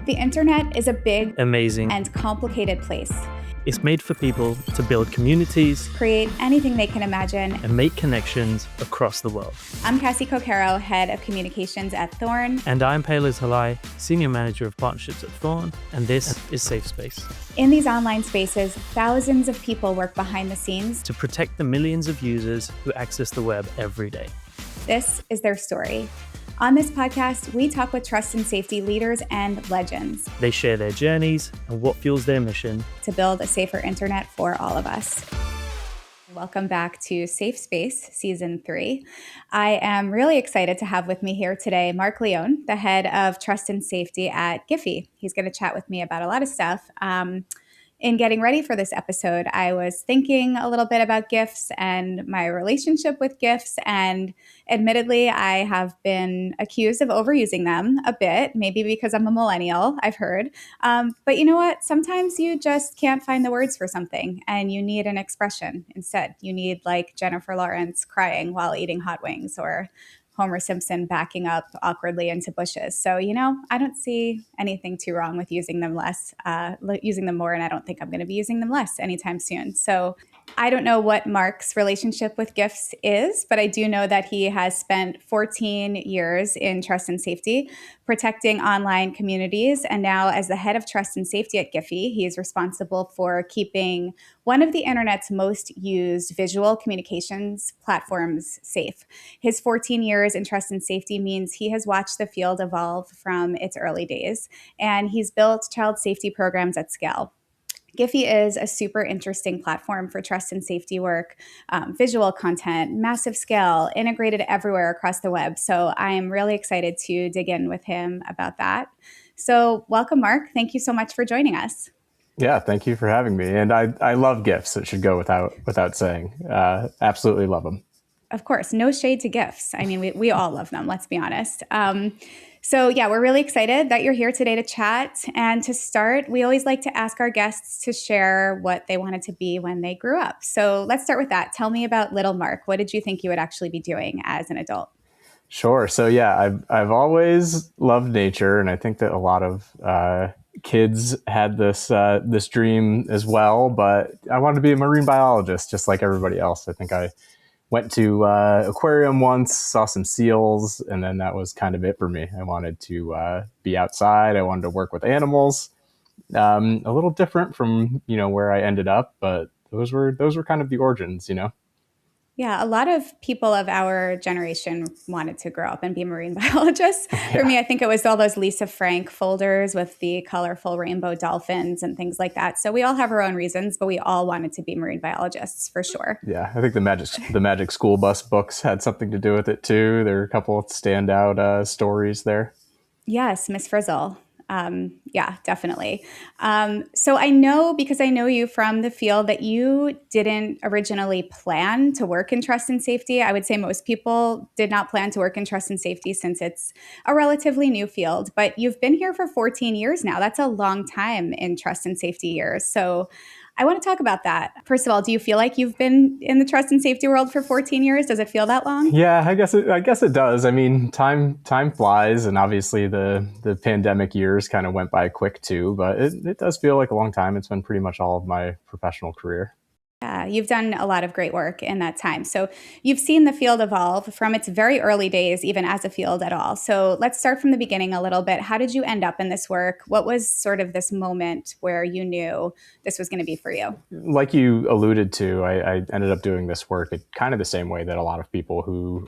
The internet is a big, amazing, and complicated place. It's made for people to build communities, Create anything they can imagine, and make connections across the world. I'm Cassie Cocaro, Head of Communications at Thorn. And I'm Paylor Halai, Senior Manager of Partnerships at Thorn, and this is Safe Space. In these online spaces, thousands of people work behind the scenes to protect the millions of users who access the web every day. This is their story. On this podcast, we talk with trust and safety leaders and legends. They share their journeys and what fuels their mission to build a safer internet for all of us. Welcome back to Safe Space Season 3. I am really excited to have with me here today Marc Leone, the Head of Trust and Safety at Giphy. He's going to chat with me about a lot of stuff. In getting ready for this episode, I was thinking a little bit about GIFs and my relationship with GIFs, and admittedly, I have been accused of overusing them a bit, maybe because I'm a millennial, I've heard. But you know what? Sometimes you just can't find the words for something, and you need an expression instead. You need like Jennifer Lawrence crying while eating hot wings, or Homer Simpson backing up awkwardly into bushes. So, I don't see anything too wrong with using them using them more, and I don't think I'm going to be using them less anytime soon. So I don't know what Marc's relationship with GIFs is, but I do know that he has spent 14 years in trust and safety, protecting online communities. And now as the head of trust and safety at Giphy, he is responsible for keeping one of the internet's most used visual communications platforms safe. His 14 years in trust and safety means he has watched the field evolve from its early days, and he's built child safety programs at scale. Giphy is a super interesting platform for trust and safety work, visual content, massive scale, integrated everywhere across the web. So I am really excited to dig in with him about that. So welcome, Marc. Thank you so much for joining us. Yeah, thank you for having me. And I love GIFs. It should go without saying. Absolutely love them. Of course, no shade to GIFs. I mean, we all love them, let's be honest. So yeah, we're really excited that you're here today to chat. And to start, we always like to ask our guests to share what they wanted to be when they grew up. So let's start with that. Tell me about little Marc. What did you think you would actually be doing as an adult? Sure. So yeah, I've always loved nature, and I think that a lot of kids had this dream as well. But I wanted to be a marine biologist, just like everybody else. I think I went to aquarium once, saw some seals, and then that was kind of it for me. I wanted to be outside. I wanted to work with animals. A little different from where I ended up, but those were kind of the origins. Yeah, a lot of people of our generation wanted to grow up and be marine biologists. Yeah. For me, I think it was all those Lisa Frank folders with the colorful rainbow dolphins and things like that. So we all have our own reasons, but we all wanted to be marine biologists for sure. Yeah, I think the Magic School Bus books had something to do with it too. There are a couple of standout stories there. Yes, Miss Frizzle. Yeah, definitely. So I know, because I know you from the field, that you didn't originally plan to work in trust and safety. I would say most people did not plan to work in trust and safety since it's a relatively new field, but you've been here for 14 years now. That's a long time in trust and safety years. So I want to talk about that. First of all, do you feel like you've been in the trust and safety world for 14 years? Does it feel that long? Yeah, I guess it does. I mean, time flies, and obviously the pandemic years kind of went by quick too, but it does feel like a long time. It's been pretty much all of my professional career. You've done a lot of great work in that time. So you've seen the field evolve from its very early days, even as a field at all. So let's start from the beginning a little bit. How did you end up in this work? What was sort of this moment where you knew this was going to be for you? Like you alluded to, I ended up doing this work kind of the same way that a lot of people who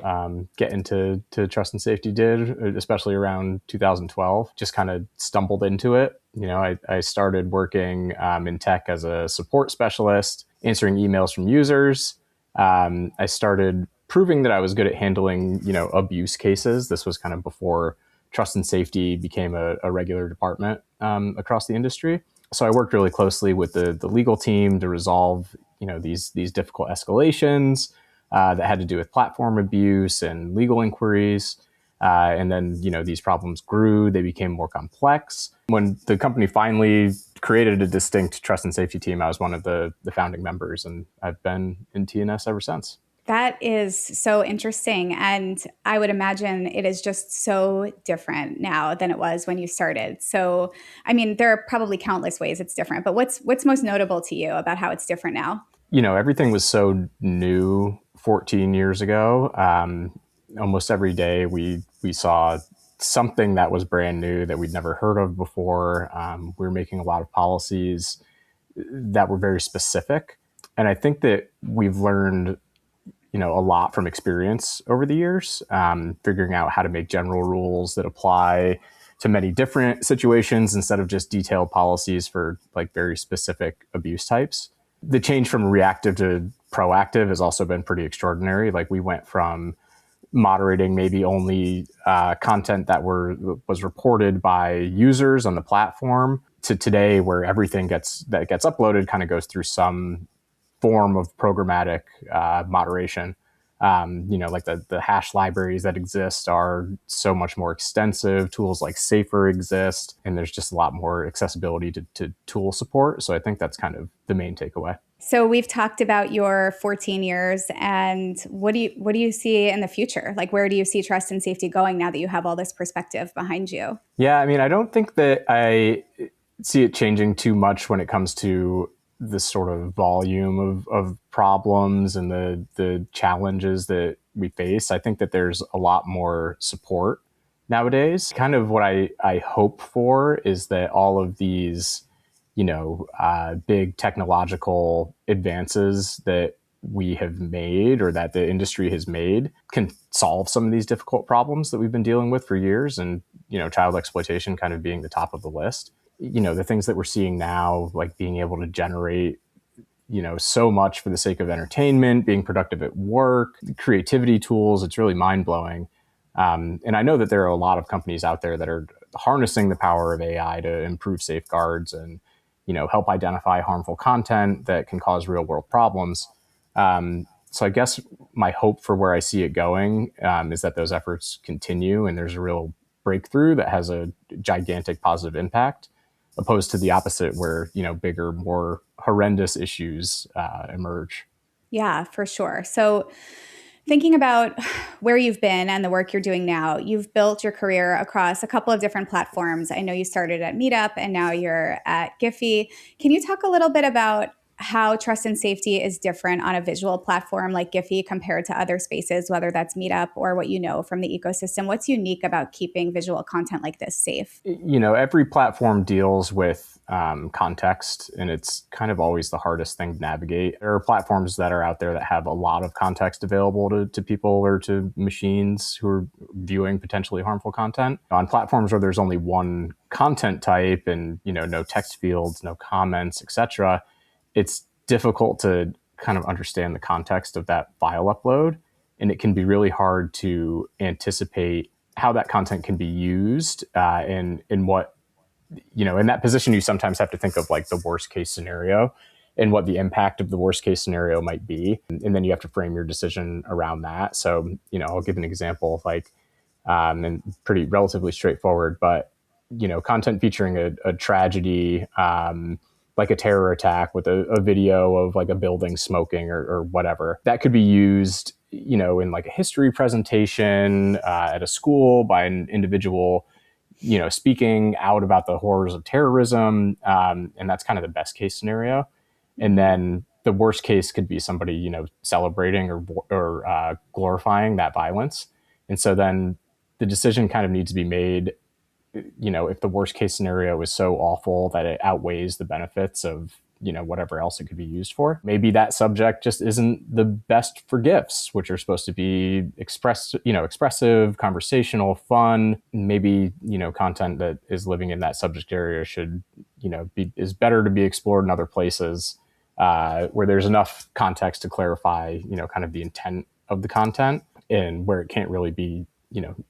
get into trust and safety did, especially around 2012, just kind of stumbled into it. I started working in tech as a support specialist, answering emails from users. I started proving that I was good at handling, abuse cases. This was kind of before trust and safety became a regular department across the industry. So I worked really closely with the legal team to resolve, these difficult escalations that had to do with platform abuse and legal inquiries. And then, these problems grew. They became more complex. When the company finally created a distinct trust and safety team, I was one of the founding members, and I've been in TNS ever since. That is so interesting. And I would imagine it is just so different now than it was when you started. So, I mean, there are probably countless ways it's different, but what's most notable to you about how it's different now? Everything was so new 14 years ago. Almost every day we saw something that was brand new that we'd never heard of before. We were making a lot of policies that were very specific. And I think that we've learned, a lot from experience over the years, figuring out how to make general rules that apply to many different situations instead of just detailed policies for like very specific abuse types. The change from reactive to proactive has also been pretty extraordinary. Like we went from moderating maybe only content that was reported by users on the platform to today where everything that gets uploaded kind of goes through some form of programmatic moderation. Like the hash libraries that exist are so much more extensive. Tools like Safer exist, and there's just a lot more accessibility to tool support. So I think that's kind of the main takeaway. So we've talked about your 14 years, and what do you see in the future? Like, where do you see trust and safety going now that you have all this perspective behind you? Yeah, I mean, I don't think that I see it changing too much when it comes to the sort of volume of problems and the challenges that we face. I think that there's a lot more support nowadays. Kind of what I hope for is that all of these big technological advances that we have made or that the industry has made can solve some of these difficult problems that we've been dealing with for years. And, child exploitation kind of being the top of the list. The things that we're seeing now, like being able to generate, so much for the sake of entertainment, being productive at work, creativity tools, it's really mind blowing. And I know that there are a lot of companies out there that are harnessing the power of AI to improve safeguards and help identify harmful content that can cause real world problems. So I guess my hope for where I see it going is that those efforts continue and there's a real breakthrough that has a gigantic positive impact, opposed to the opposite where, bigger, more horrendous issues emerge. Yeah, for sure. So thinking about where you've been and the work you're doing now, you've built your career across a couple of different platforms. I know you started at Meetup and now you're at Giphy. Can you talk a little bit about how trust and safety is different on a visual platform like Giphy compared to other spaces, whether that's Meetup or what you know from the ecosystem? What's unique about keeping visual content like this safe? Every platform deals with context, and it's kind of always the hardest thing to navigate. There are platforms that are out there that have a lot of context available to people or to machines who are viewing potentially harmful content. On platforms where there's only one content type and no text fields, no comments, etc., it's difficult to kind of understand the context of that file upload, and it can be really hard to anticipate how that content can be used and in what in that position, you sometimes have to think of like the worst case scenario and what the impact of the worst case scenario might be. And then you have to frame your decision around that. So, I'll give an example, like, and pretty relatively straightforward, but, content featuring a tragedy, like a terror attack with a video of like a building smoking or whatever, that could be used, in like a history presentation at a school by an individual speaking out about the horrors of terrorism. And that's kind of the best case scenario. And then the worst case could be somebody, celebrating or glorifying that violence. And so then the decision kind of needs to be made, if the worst case scenario is so awful that it outweighs the benefits of, whatever else it could be used for. Maybe that subject just isn't the best for GIFs, which are supposed to be expressive, conversational, fun. Maybe, content that is living in that subject area should, is better to be explored in other places where there's enough context to clarify, kind of the intent of the content and where it can't really be,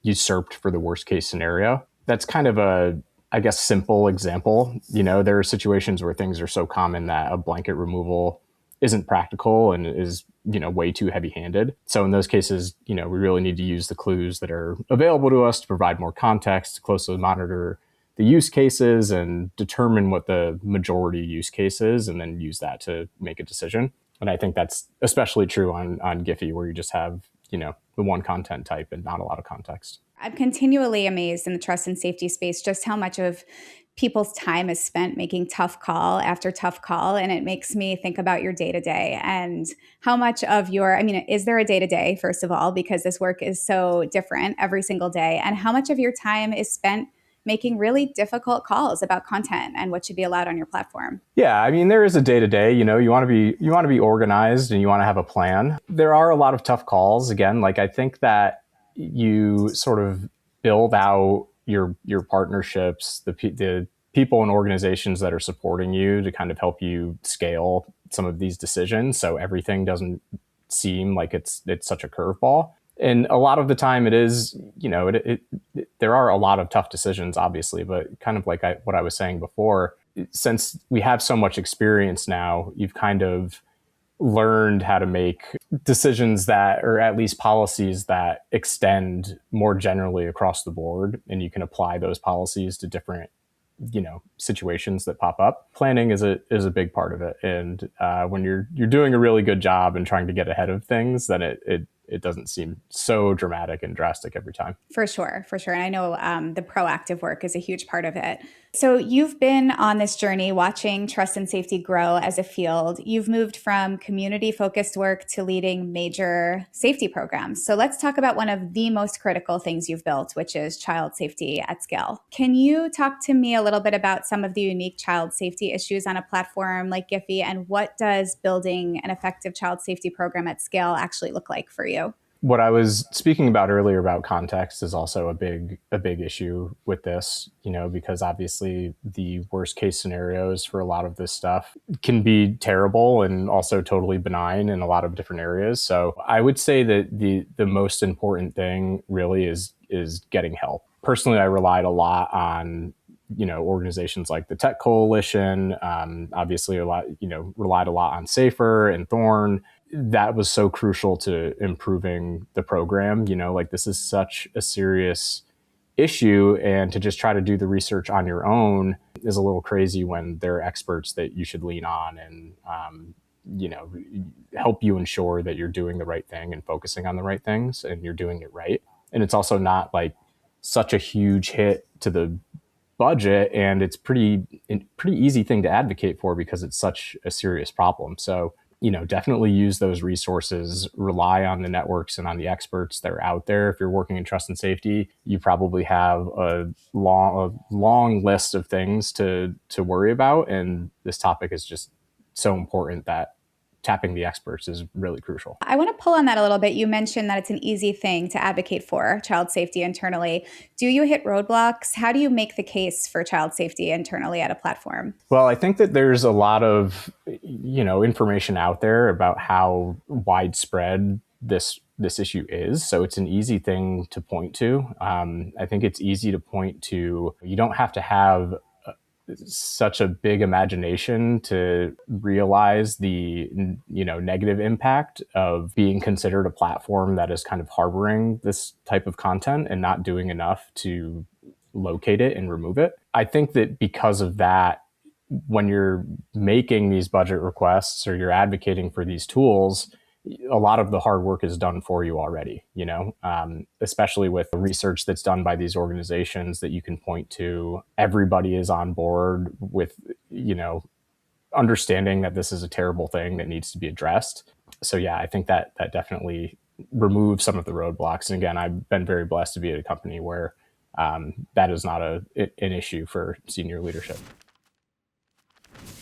usurped for the worst case scenario. That's kind of a, I guess, simple example. There are situations where things are so common that a blanket removal isn't practical and is, way too heavy-handed. So in those cases, we really need to use the clues that are available to us to provide more context, to closely monitor the use cases and determine what the majority use case is, and then use that to make a decision. And I think that's especially true on Giphy, where you just have, the one content type and not a lot of context. I'm continually amazed in the trust and safety space just how much of people's time is spent making tough call after tough call. And it makes me think about your day to day and how much of is there a day to day, first of all, because this work is so different every single day, and how much of your time is spent making really difficult calls about content and what should be allowed on your platform? Yeah, I mean, there is a day to day. You want to be organized and you want to have a plan. There are a lot of tough calls. Again, like I think that you sort of build out your partnerships, the people and organizations that are supporting you to kind of help you scale some of these decisions, so everything doesn't seem like it's such a curveball. And a lot of the time it is, there are a lot of tough decisions, obviously, but kind of like what I was saying before, since we have so much experience now, you've kind of learned how to make decisions that, or at least policies that extend more generally across the board. And you can apply those policies to different, situations that pop up. Planning is a big part of it. And when you're doing a really good job and trying to get ahead of things, then it doesn't seem so dramatic and drastic every time. For sure. And I know the proactive work is a huge part of it. So you've been on this journey watching trust and safety grow as a field. You've moved from community-focused work to leading major safety programs. So let's talk about one of the most critical things you've built, which is child safety at scale. Can you talk to me a little bit about some of the unique child safety issues on a platform like Giphy, and what does building an effective child safety program at scale actually look like for you? What I was speaking about earlier about context is also a big issue with this, because obviously the worst case scenarios for a lot of this stuff can be terrible and also totally benign in a lot of different areas. So I would say that the most important thing really is getting help. Personally, I relied a lot on organizations like the Tech Coalition, obviously relied a lot on Safer and Thorn. That was so crucial to improving the program. This is such a serious issue, and to just try to do the research on your own is a little crazy when there are experts that you should lean on and, help you ensure that you're doing the right thing and focusing on the right things and you're doing it right. And it's also not like such a huge hit to the budget, and it's pretty easy thing to advocate for because it's such a serious problem. So definitely use those resources, rely on the networks and on the experts that are out there. If you're working in trust and safety, you probably have a long list of things to worry about. And this topic is just so important that tapping the experts is really crucial. I want to pull on that a little bit. You mentioned that it's an easy thing to advocate for child safety internally. Do you hit roadblocks? How do you make the case for child safety internally at a platform? Well, I think that there's a lot of, information out there about how widespread this issue is. So it's an easy thing to point to. I think it's easy to point to. You don't have to have such a big imagination to realize the negative impact of being considered a platform that is kind of harboring this type of content and not doing enough to locate it and remove it. I think that because of that, when you're making these budget requests or you're advocating for these tools, a lot of the hard work is done for you already, especially with the research that's done by these organizations that you can point to. Everybody is on board with, understanding that this is a terrible thing that needs to be addressed. So yeah, I think that definitely removes some of the roadblocks. And again, I've been very blessed to be at a company where that is not an issue for senior leadership.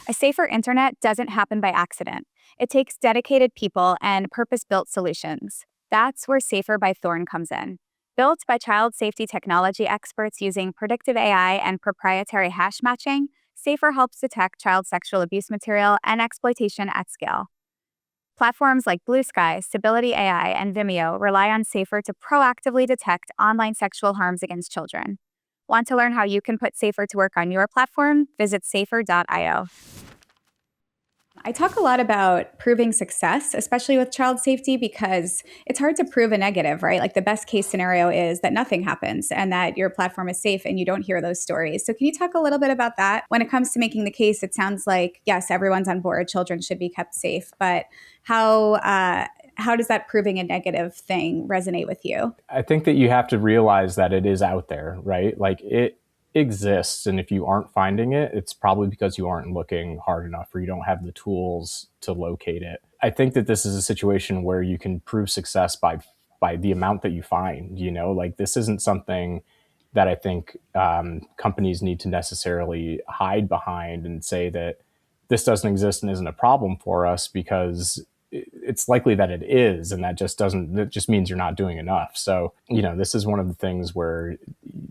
A safer internet doesn't happen by accident. It takes dedicated people and purpose-built solutions. That's where Safer by Thorn comes in. Built by child safety technology experts using predictive AI and proprietary hash matching, Safer helps detect child sexual abuse material and exploitation at scale. Platforms like Blue Sky, Stability AI, and Vimeo rely on Safer to proactively detect online sexual harms against children. Want to learn how you can put Safer to work on your platform? Visit safer.io. I talk a lot about proving success, especially with child safety, because it's hard to prove a negative, right? Like the best case scenario is that nothing happens and that your platform is safe and you don't hear those stories. So can you talk a little bit about that? When it comes to making the case, it sounds like, yes, everyone's on board, children should be kept safe, but how does that proving a negative thing resonate with you? I think that you have to realize that it is out there, right? Like it exists. And if you aren't finding it, it's probably because you aren't looking hard enough or you don't have the tools to locate it. I think that this is a situation where you can prove success by the amount that you find, like this isn't something that I think companies need to necessarily hide behind and say that this doesn't exist and isn't a problem for us, because it's likely that it is, and that just means you're not doing enough. So this is one of the things where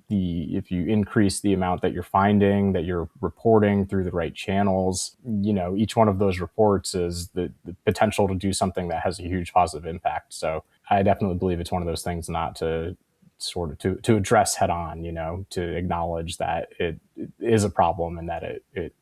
if you increase the amount that you're finding, that you're reporting through the right channels, each one of those reports is the potential to do something that has a huge positive impact. So I definitely believe it's one of those things not to sort of to address head on, to acknowledge that it is a problem and that it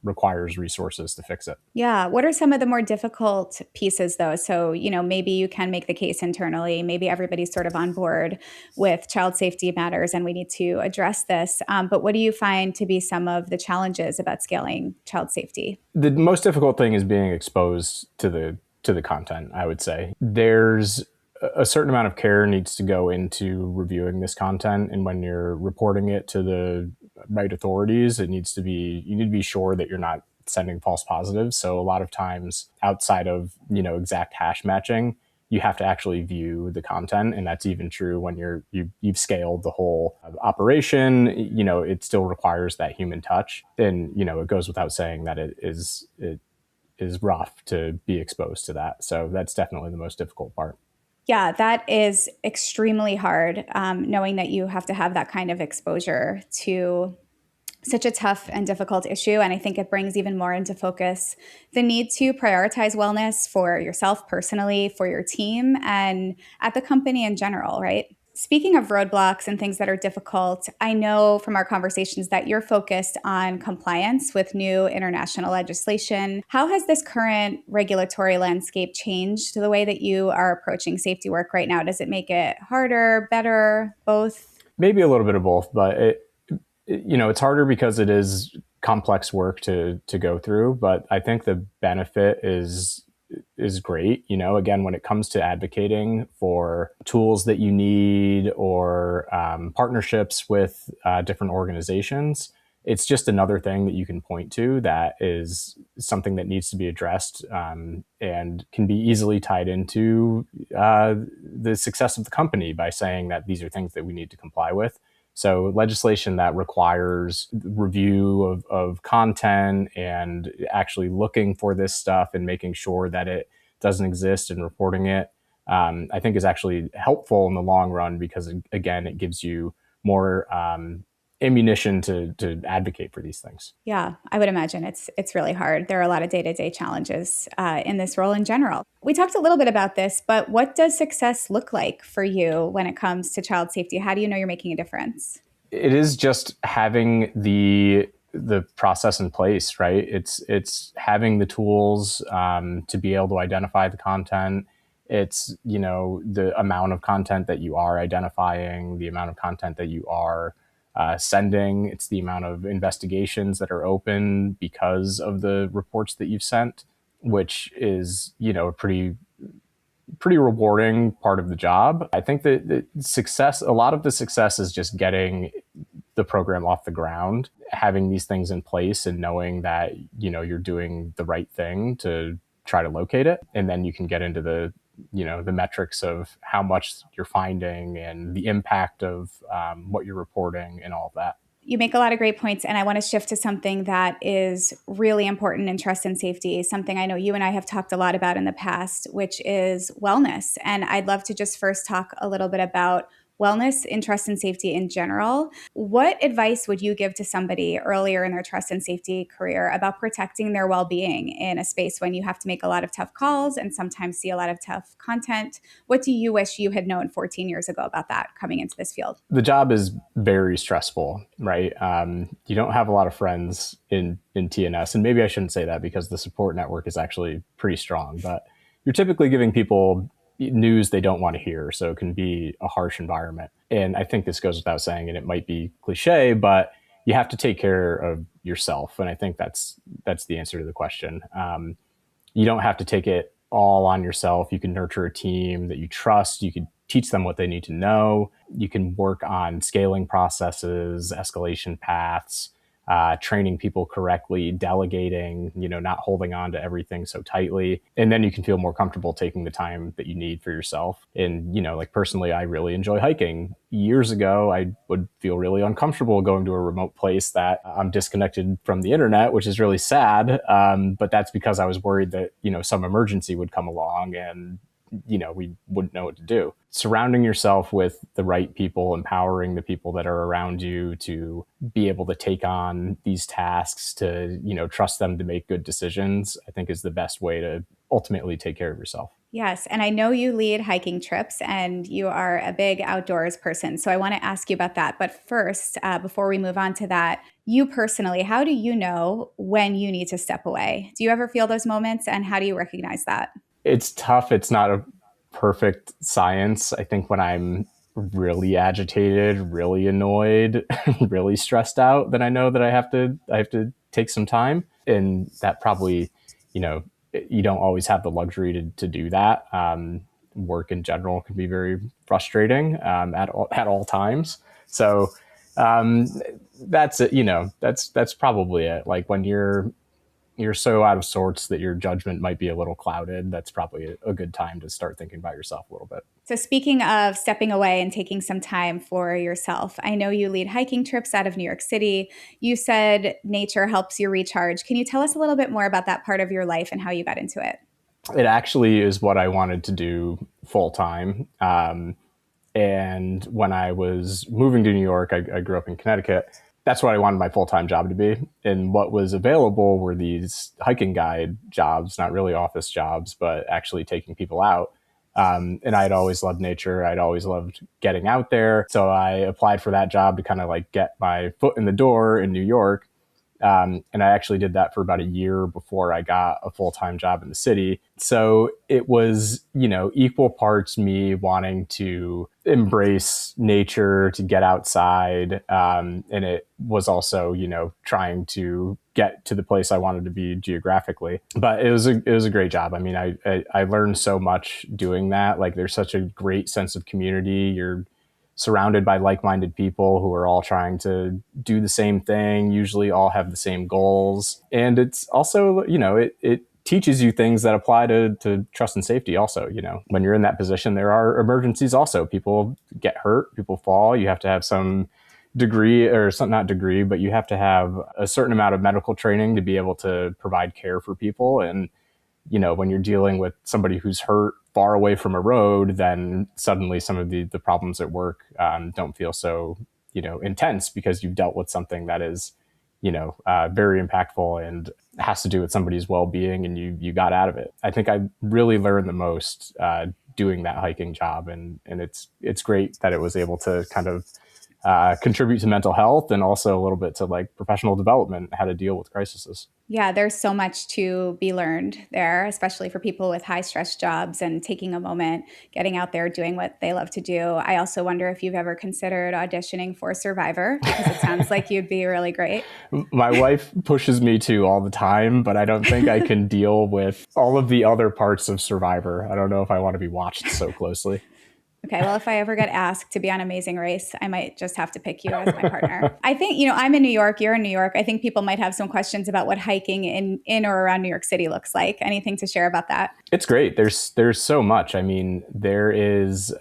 requires resources to fix it. Yeah. What are some of the more difficult pieces though? So, maybe you can make the case internally, maybe everybody's sort of on board with child safety matters and we need to address this. But what do you find to be some of the challenges about scaling child safety? The most difficult thing is being exposed to the content, I would say. There's a certain amount of care needs to go into reviewing this content, and when you're reporting it to the right authorities, you need to be sure that you're not sending false positives. So a lot of times outside of exact hash matching, you have to actually view the content, and that's even true when you've scaled the whole operation. It still requires that human touch, and it goes without saying that it is rough to be exposed to that. So that's definitely the most difficult part. Yeah, that is extremely hard, knowing that you have to have that kind of exposure to such a tough and difficult issue. And I think it brings even more into focus the need to prioritize wellness for yourself personally, for your team, and at the company in general, right? Speaking of roadblocks and things that are difficult, I know from our conversations that you're focused on compliance with new international legislation. How has this current regulatory landscape changed the way that you are approaching safety work right now? Does it make it harder, better, both? Maybe a little bit of both, but it's harder because it is complex work to go through. But I think the benefit is great. Again, when it comes to advocating for tools that you need or partnerships with different organizations, it's just another thing that you can point to that is something that needs to be addressed and can be easily tied into the success of the company by saying that these are things that we need to comply with. So legislation that requires review of content and actually looking for this stuff and making sure that it doesn't exist and reporting it, I think is actually helpful in the long run because, again, it gives you more ammunition to advocate for these things. Yeah, I would imagine it's really hard. There are a lot of day-to-day challenges in this role in general. We talked a little bit about this, but what does success look like for you when it comes to child safety? How do you know you're making a difference? It is just having the process in place, right? It's having the tools to be able to identify the content. It's the amount of content that you are identifying, the amount of content that you are sending. It's the amount of investigations that are open because of the reports that you've sent, which is a pretty rewarding part of the job. I think that a lot of the success is just getting the program off the ground, having these things in place and knowing that you're doing the right thing to try to locate it, and then you can get into the metrics of how much you're finding and the impact of what you're reporting and all of that. You make a lot of great points, and I want to shift to something that is really important in trust and safety, something I know you and I have talked a lot about in the past, which is wellness. And I'd love to just first talk a little bit about wellness in trust and safety in general. What advice would you give to somebody earlier in their trust and safety career about protecting their well-being in a space when you have to make a lot of tough calls and sometimes see a lot of tough content? What do you wish you had known 14 years ago about that coming into this field? The job is very stressful, right? You don't have a lot of friends in TNS, and maybe I shouldn't say that because the support network is actually pretty strong, but you're typically giving people news they don't want to hear, so it can be a harsh environment. And I think this goes without saying, and it might be cliche, but you have to take care of yourself, and I think that's the answer to the question. You don't have to take it all on yourself. You can nurture a team that you trust. You can teach them what they need to know. You can work on scaling processes, escalation paths, training people correctly, delegating, not holding on to everything so tightly. And then you can feel more comfortable taking the time that you need for yourself. And, like personally, I really enjoy hiking. Years ago, I would feel really uncomfortable going to a remote place that I'm disconnected from the internet, which is really sad. But that's because I was worried that, some emergency would come along and we wouldn't know what to do. Surrounding yourself with the right people, empowering the people that are around you to be able to take on these tasks, to, trust them to make good decisions, I think is the best way to ultimately take care of yourself. Yes. And I know you lead hiking trips and you are a big outdoors person. So I want to ask you about that. But first, before we move on to that, you personally, how do you know when you need to step away? Do you ever feel those moments, and how do you recognize that? It's tough. It's not a perfect science. I think when I'm really agitated, really annoyed, really stressed out, then I know that I have to take some time. And that probably, you don't always have the luxury to do that. Work in general can be very frustrating at all times. So that's it. That's probably it. Like when you're so out of sorts that your judgment might be a little clouded, that's probably a good time to start thinking about yourself a little bit. So speaking of stepping away and taking some time for yourself, I know you lead hiking trips out of New York City. You said nature helps you recharge. Can you tell us a little bit more about that part of your life and how you got into it? It actually is what I wanted to do full time. And when I was moving to New York, I grew up in Connecticut. That's what I wanted my full-time job to be. And what was available were these hiking guide jobs, not really office jobs, but actually taking people out. And I'd always loved nature. I'd always loved getting out there. So I applied for that job to kind of like get my foot in the door in New York. And I actually did that for about a year before I got a full-time job in the city. So it was, equal parts me wanting to embrace nature, to get outside. And it was also, trying to get to the place I wanted to be geographically. But it was a great job. I mean, I learned so much doing that. Like there's such a great sense of community. You're surrounded by like-minded people who are all trying to do the same thing, usually all have the same goals. And it's also, it teaches you things that apply to trust and safety also. When you're in that position, there are emergencies also. People get hurt, people fall. You have to have some degree, or some, not degree, but you have to have a certain amount of medical training to be able to provide care for people. And when you're dealing with somebody who's hurt far away from a road, then suddenly some of the problems at work don't feel so, intense because you've dealt with something that is, very impactful and has to do with somebody's well-being, and you got out of it. I think I really learned the most doing that hiking job, and it's great that it was able to kind of contribute to mental health and also a little bit to like professional development, how to deal with crises. Yeah, there's so much to be learned there, especially for people with high stress jobs, and taking a moment, getting out there, doing what they love to do. I also wonder if you've ever considered auditioning for Survivor, because it sounds like you'd be really great. My wife pushes me to all the time, but I don't think I can deal with all of the other parts of Survivor. I don't know if I want to be watched so closely. Okay, well, if I ever get asked to be on Amazing Race, I might just have to pick you as my partner. I think, I'm in New York, you're in New York. I think people might have some questions about what hiking in or around New York City looks like. Anything to share about that? It's great. There's so much. I mean, there is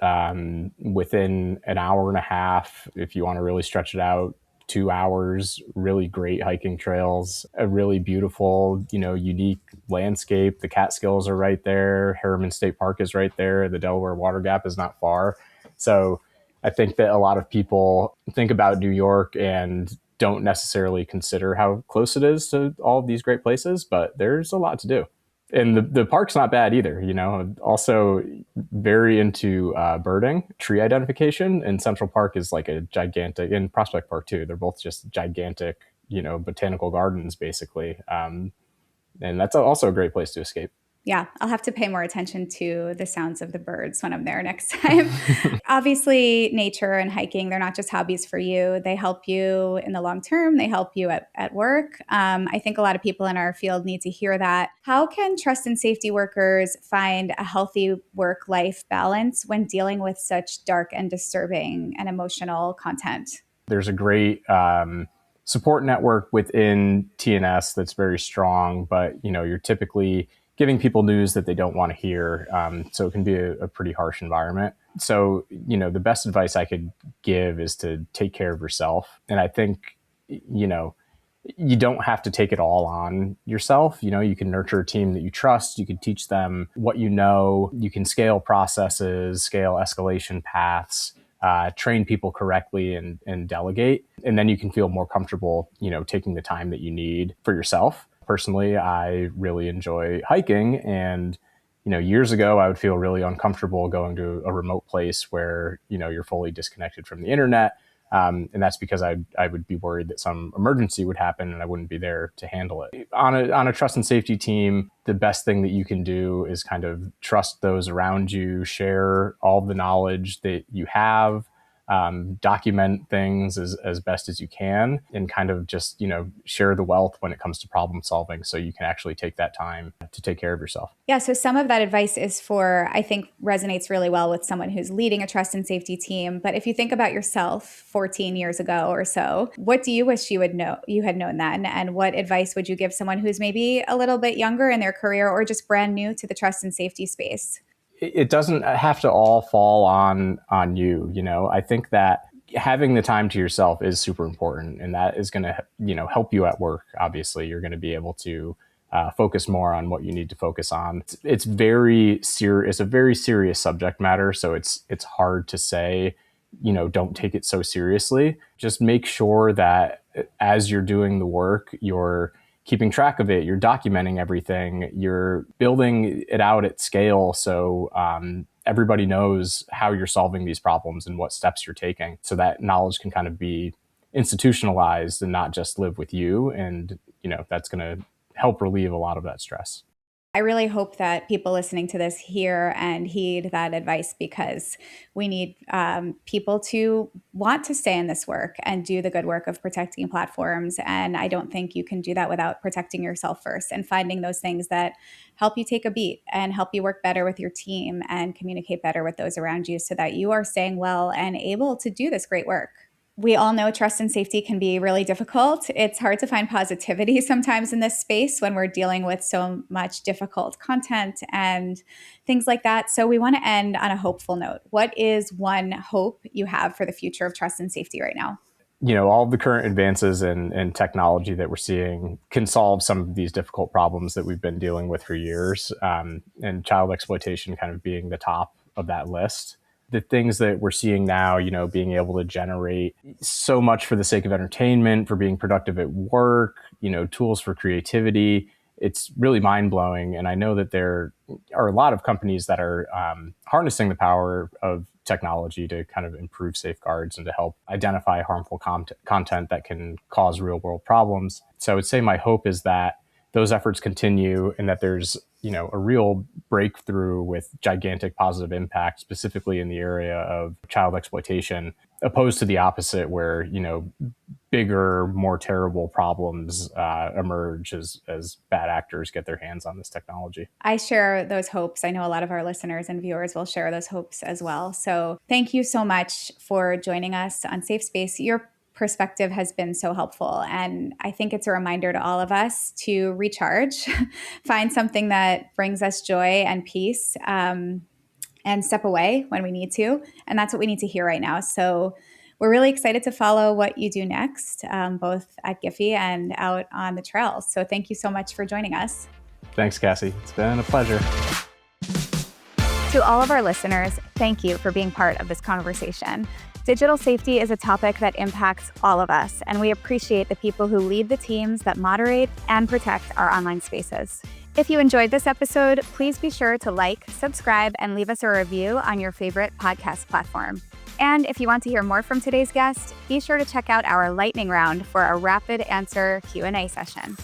within an hour and a half, if you want to really stretch it out, 2 hours, really great hiking trails, a really beautiful, unique landscape. The Catskills are right there. Harriman State Park is right there. The Delaware Water Gap is not far. So I think that a lot of people think about New York and don't necessarily consider how close it is to all of these great places, but there's a lot to do. And the park's not bad either, Also very into birding, tree identification, and Central Park is like a gigantic, and Prospect Park too. They're both just gigantic, botanical gardens basically. And that's also a great place to escape. Yeah, I'll have to pay more attention to the sounds of the birds when I'm there next time. Obviously, nature and hiking, they're not just hobbies for you. They help you in the long term. They help you at work. I think a lot of people in our field need to hear that. How can trust and safety workers find a healthy work-life balance when dealing with such dark and disturbing and emotional content? There's a great support network within TNS that's very strong, but you're typically giving people news that they don't want to hear. So it can be a pretty harsh environment. So, the best advice I could give is to take care of yourself. And I think, you don't have to take it all on yourself. You can nurture a team that you trust. You can teach them what you know. You can scale processes, scale escalation paths, train people correctly and delegate. And then you can feel more comfortable, taking the time that you need for yourself. Personally, I really enjoy hiking, and years ago I would feel really uncomfortable going to a remote place where you're fully disconnected from the internet, and that's because I would be worried that some emergency would happen and I wouldn't be there to handle it. On a trust and safety team, the best thing that you can do is kind of trust those around you, share all the knowledge that you have. Document things as best as you can, and kind of just, share the wealth when it comes to problem solving, so you can actually take that time to take care of yourself. Yeah, so some of that advice I think resonates really well with someone who's leading a trust and safety team. But if you think about yourself 14 years ago or so, what do you wish you had known then? And what advice would you give someone who's maybe a little bit younger in their career or just brand new to the trust and safety space? It doesn't have to all fall on you. I think that having the time to yourself is super important, and that is going to, help you at work. Obviously, you're going to be able to focus more on what you need to focus on. It's a very serious subject matter, so it's hard to say, don't take it so seriously. Just make sure that as you're doing the work, you're keeping track of it, you're documenting everything, you're building it out at scale, so everybody knows how you're solving these problems and what steps you're taking, so that knowledge can kind of be institutionalized and not just live with you. And that's going to help relieve a lot of that stress. I really hope that people listening to this hear and heed that advice, because we need people to want to stay in this work and do the good work of protecting platforms. And I don't think you can do that without protecting yourself first and finding those things that help you take a beat and help you work better with your team and communicate better with those around you, so that you are staying well and able to do this great work. We all know trust and safety can be really difficult. It's hard to find positivity sometimes in this space when we're dealing with so much difficult content and things like that. So we want to end on a hopeful note. What is one hope you have for the future of trust and safety right now? All of the current advances in technology that we're seeing can solve some of these difficult problems that we've been dealing with for years, and child exploitation kind of being the top of that list. The things that we're seeing now, being able to generate so much for the sake of entertainment, for being productive at work, tools for creativity, it's really mind-blowing. And I know that there are a lot of companies that are harnessing the power of technology to kind of improve safeguards and to help identify harmful content that can cause real-world problems. So I would say my hope is that those efforts continue, and that there's a real breakthrough with gigantic positive impact, specifically in the area of child exploitation, opposed to the opposite, where bigger, more terrible problems emerge as bad actors get their hands on this technology. I share those hopes. I know a lot of our listeners and viewers will share those hopes as well. So thank you so much for joining us on Safe Space. Your perspective has been so helpful. And I think it's a reminder to all of us to recharge, find something that brings us joy and peace, and step away when we need to. And that's what we need to hear right now. So we're really excited to follow what you do next, both at Giphy and out on the trails. So thank you so much for joining us. Thanks, Cassie. It's been a pleasure. To all of our listeners, thank you for being part of this conversation. Digital safety is a topic that impacts all of us, and we appreciate the people who lead the teams that moderate and protect our online spaces. If you enjoyed this episode, please be sure to like, subscribe, and leave us a review on your favorite podcast platform. And if you want to hear more from today's guest, be sure to check out our lightning round for a rapid answer Q&A session.